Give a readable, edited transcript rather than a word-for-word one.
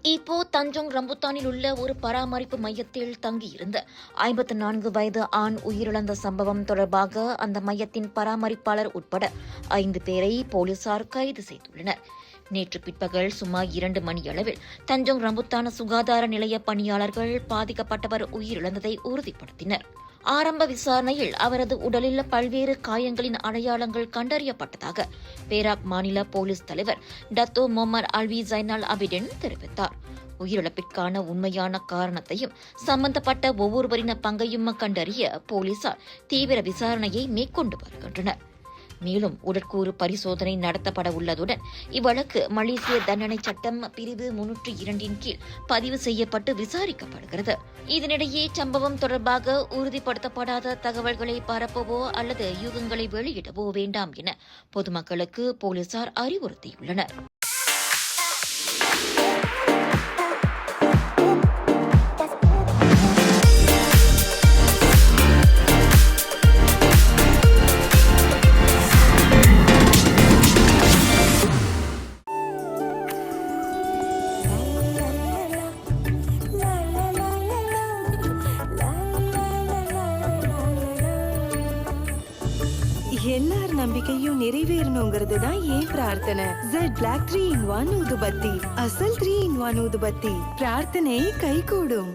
இப்போ தஞ்சோங் ரம்புத்தானில் உள்ள ஒரு பராமரிப்பு மையத்தில் தங்கியிருந்த 54 வயது ஆண் உயிரிழந்த சம்பவம் தொடர்பாக அந்த மையத்தின் பராமரிப்பாளர் உட்பட 5 பேரை போலீசார் கைது செய்துள்ளனர். நேற்று பிற்பகல் சுமார் 2 மணியளவில் தஞ்சோங் ரம்புத்தான சுகாதார நிலைய பணியாளர்கள் பாதிக்கப்பட்டவர் உயிரிழந்ததை உறுதிப்படுத்தினர். ஆரம்ப விசாரணையில் அவரது உடலில் பல்வேறு காயங்களின் அடையாளங்கள் கண்டறியப்பட்டதாக பேராக் மாநில போலீஸ் தலைவர் டத்தோ மொமர் அல்வி ஜைனால் அபிடின் தெரிவித்தார். உயிரிழப்பிற்கான உண்மையான காரணத்தையும் சம்பந்தப்பட்ட ஒவ்வொருவரின் பங்கையும் கண்டறிய போலீசார் தீவிர விசாரணையை மேற்கொண்டு வருகின்றனர். மேலும் உடற்கூறு பரிசோதனை நடத்தப்பட உள்ளதுடன் இவ்வழக்கு மலேசிய தண்டனை சட்டம் பிரிவு 302 கீழ் பதிவு செய்யப்பட்டு விசாரிக்கப்படுகிறது. இதனிடையே சம்பவம் தொடர்பாக உறுதிப்படுத்தப்படாத தகவல்களை பரப்பவோ அல்லது யூகங்களை வெளியிடவோ வேண்டாம் என பொதுமக்களுக்கு போலீசார் அறிவுறுத்தியுள்ளனர். எல்லார் நம்பிக்கையும் நிறைவேறணுங்கிறது தான் ஏன் பிரார்த்தனை. Z Black 3 in 1 ஊதுபத்தி, அசல் 3 in 1 ஊதுபத்தி, பிரார்த்தனை கைகூடும்.